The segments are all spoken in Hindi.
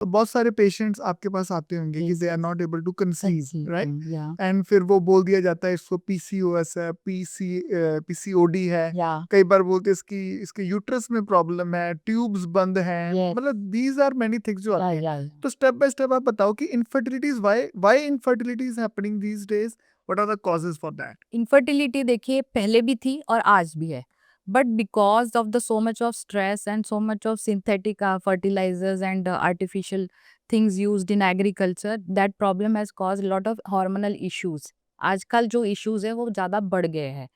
तो बहुत सारे पेशेंट्स आपके पास आते होंगे कि Yes, they are yes. Not able to conceive, right? Yeah. And फिर वो बोल दिया जाता है इसको पीसीओएस है, पीसीओडी है, Yeah. कई बार बोलते हैं इसके यूट्रस में प्रॉब्लम है, ट्यूब्स बंद हैं, Yes. मतलब दीज आर मेनी थिंग्स जो आते हैं। Yeah. तो स्टेप बाय स्टेप आप बताओ कि infertility why infertility is happening these days, what are the causes for that? Infertility देखिए पहले भी थी और आज भी है, but because of the so much of stress and so much of synthetic fertilizers and artificial things used in agriculture, that problem has cause lot of hormonal issues. आजकल जो इश्यूज है वो ज़्यादा बढ़ गए हैं।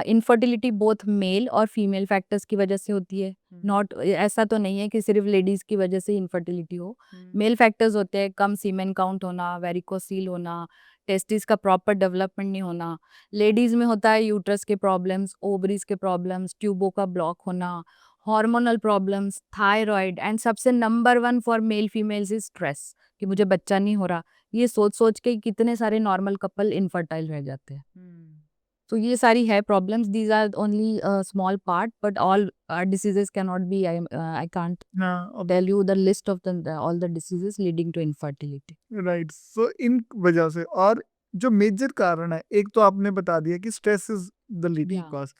इनफर्टिलिटी बोथ मेल और फीमेल फैक्टर्स की वजह से होती है। नॉट ऐसा तो नहीं है कि सिर्फ लेडीज की वजह से इनफर्टिलिटी हो। मेल फैक्टर्स होते हैं, कम सीमेन काउंट होना, वेरिकोसील होना, टेस्टिस का प्रॉपर डेवलपमेंट नहीं होना। लेडीज में होता है यूट्रस के प्रॉब्लम्स, ओवरीज के प्रॉब्लम्स, ट्यूबों का ब्लॉक होना, हार्मोनल प्रॉब्लम्स, थायराइड, एंड सबसे number one for male females is stress कि मुझे बच्चा नहीं हो रहा। ये सोच सोच के कितने सारे नॉर्मल कपल इनफर्टाइल रह जाते हैं। तो ये सारी है problems, these are only small part, but all diseases can not be, I can't हाँ, tell you the list of the all the diseases leading to infertility. Right. So इन वजह से, और जो मेजर कारण है, एक तो आपने बता दिया कि स्ट्रेस इज द लीडिंग या कॉज,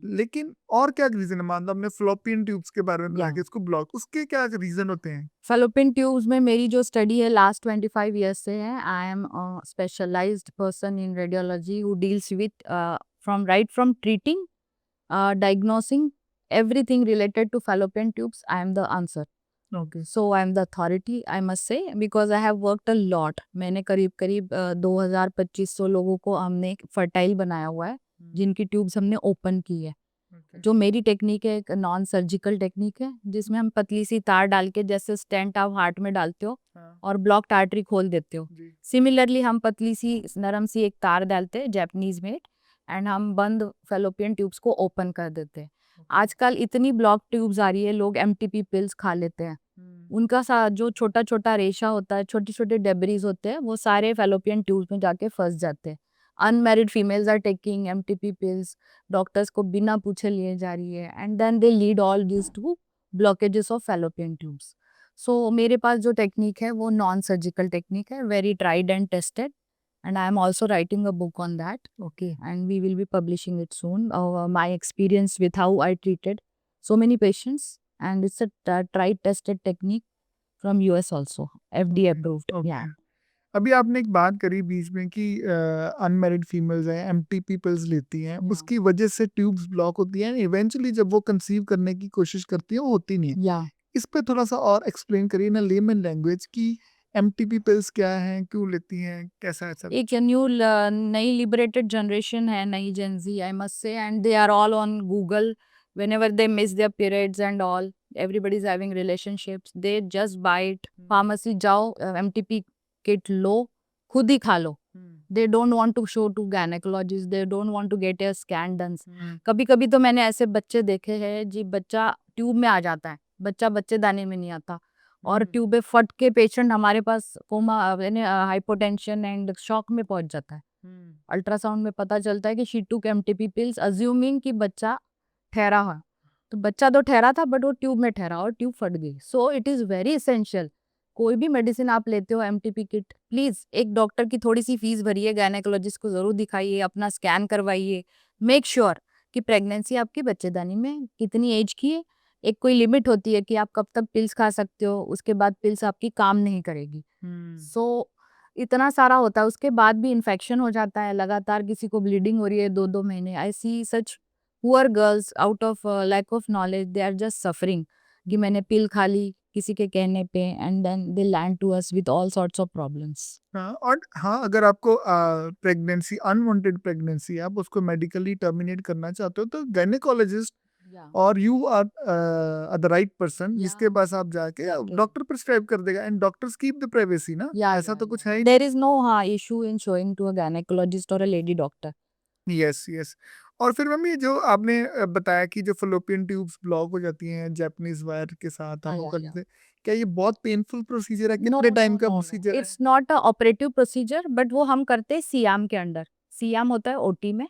लेकिन और क्या रीजन है? मान लो हमने फ्लोपियन ट्यूब्स के बारे में बताया या कि इसको ब्लॉक, उसके क्या रीजन होते हैं? फेलोपियन ट्यूब्स में मेरी जो स्टडी है लास्ट 25 ईयर्स से है। I am specialized person in radiology who deals with from treating, diagnosing everything related to fallopian tubes. I am the answer. Okay. So I am the authority, I must say, because I have worked a lot. मैंने करीब करीब 2000-2500 लोगों को हमने फर्टाइल बनाया हुआ है, जिनकी ट्यूब्स हमने ओपन की है। जो मेरी टेक्निक है एक नॉन सर्जिकल टेक्निक है, जिसमें हम पतली सी तार डाल के, जैसे स्टेंट आप हार्ट में डालते हो और ब्लॉक्ड आर्टरी खोल देते हो, सिमिलरली हम पतली सी नरम सी एक तार डालते हैं, जैपनीज मेड, एंड हम बंद फेलोपियन ट्यूब्स को ओपन कर देते हैं। आजकल इतनी ब्लॉक ट्यूब्स आ रही है, लोग एमटीपी पिल्स खा लेते हैं, उनका जो छोटा छोटा रेशा होता है, छोटे छोटे डेबरीज होते हैं, वो सारे फेलोपियन ट्यूब्स में जाके फंस जाते हैं। Unmarried females are taking MTP pills, doctors को बिना पूछे लिए जा रही है, and then they lead all this to blockages of fallopian tubes. So मेरे पास जो टेक्निक है वो नॉन सर्जिकल टेक्निक है, very tried and tested, and I am also writing a book on that. Okay, and we will be publishing it soon. My experience with how I treated so many patients, and it's a tried tested technique from US also, FDA approved. Okay. Yeah. अभी आपने एक बात करी बीच में कि अनमैरिड फीमेल्स हैं, एमटीपी पिल्स लेती हैं, Yeah. उसकी वजह से ट्यूब्स ब्लॉक होती हैं, इवेंचुअली जब वो कंसीव करने की कोशिश करती हैं वो होती नहीं है। Yeah. इस पे थोड़ा सा और एक्सप्लेन करिए ना लेमन लैंग्वेज की, एमटीपी पिल्स क्या हैं, क्यों लेती हैं, कैसा है सब? एक न्यू नई लिबरेटेड जनरेशन है, नई gen Z I must say, and they are all on Google. whenever they miss their periods and all, everybody is having relationships, they just buy it, pharmacy जाओ, MTP kit लो, खुद ही खा लो। they don't want to show to gynecologist, they don't want to get a scan done. कभी कभी तो मैंने ऐसे बच्चे देखे हैं जी, बच्चा ट्यूब में आ जाता है, बच्चा बच्चेदानी में नहीं आता, और ट्यूबे फट के पेशेंट हमारे पास कोमा यानी हाइपोटेंशन एंड शॉक में पहुंच जाता है। अल्ट्रासाउंड में पता चलता है कि शी टूक एमटीपी पिल्स अज्यूमिंग कि बच्चा ठहरा है, तो बच्चा तो ठहरा था बट वो ट्यूब में ठहरा और ट्यूब फट गई। So it is very essential, कोई भी मेडिसिन आप लेते हो एमटीपी किट, प्लीज एक डॉक्टर की थोड़ी सी फीस भरिए, गायनेकोलॉजिस्ट को जरूर दिखाइए, अपना स्कैन करवाइए, मेक श्योर कि प्रेगनेंसी आपकी बच्चेदानी में कितनी एज की है। एक कोई लिमिट होती है कि आप कब तक पिल्स खा सकते हो, उसके बाद पिल्स आपकी काम नहीं करेगी। सो इतना सारा होता है, उसके बाद भी इन्फेक्शन हो जाता है, लगातार किसी को ब्लीडिंग हो रही है 2-2 महीने। I see such poor girls out of lack of knowledge, they are just suffering कि मैंने पिल खा ली किसी के कहने पे, and then they land to us with all sorts of problems. हाँ, और हाँ, अगर आपको प्रेगनेंसी, अनवांटेड प्रेगनेंसी, आप उसको मेडिकली टर्मिनेट करना चाहते हो तो गायनेकोलॉजिस्ट और you are the right person, जिसके पास आप जाके डॉक्टर प्रिस्क्राइब कर देगा, and doctors keep the privacy ना, ऐसा तो कुछ है ही there is no issue in showing to a gynaecologist और अ लेडी डॉक्टर। नहीं। Yes, yes. और फिर मम्मी, ये जो आपने बताया कि जो फलोपियन ट्यूब्स ब्लॉक हो जाती हैं जापानीज वायर के साथ आप वो या करते, क्या ये बहुत पेनफुल प्रोसीजर है? नो कितने टाइम नो का नो प्रोसीजर है? It's not a operative procedure, but वो हम करते हैं सियाम के अंडर। सियाम होता है ओटी में,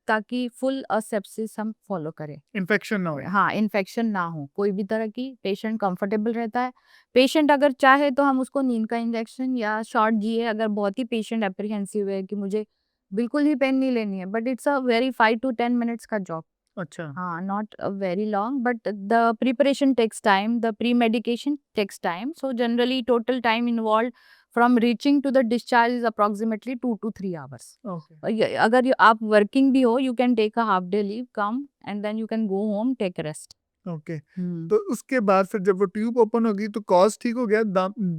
ताकि फुल असेप्सिस हम फॉलो करें। इन्फेक्शन ना हो। हाँ, इन्फेक्शन ना हो कोई भी तरह की, पेशेंट कंफर्टेबल रहता है। पेशेंट अगर चाहे तो हम उसको नींद का इंजेक्शन या शॉट दिए, अगर बहुत ही पेशेंट एप्रीहेंसिव है कि मुझे बिल्कुल ही पेन नहीं लेनी है, but it's a very 5 to 10 minutes का जॉब। अच्छा, हाँ, not very long, but the preparation takes time, the pre-medication takes time. So generally total time involved from reaching to the discharge is approximately 2 to 3 hours. Okay, अगर आप वर्किंग भी हो, you can take a half day leave, come and then you can go home, take rest. Okay. Hmm. तो उसके बाद फिर जब वो ट्यूब ओपन होगी तो कॉज ठीक हो गया,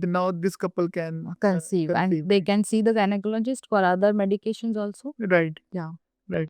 now this couple can Conceive and they can see the gynecologist for other medications also. Right, Yeah. Right.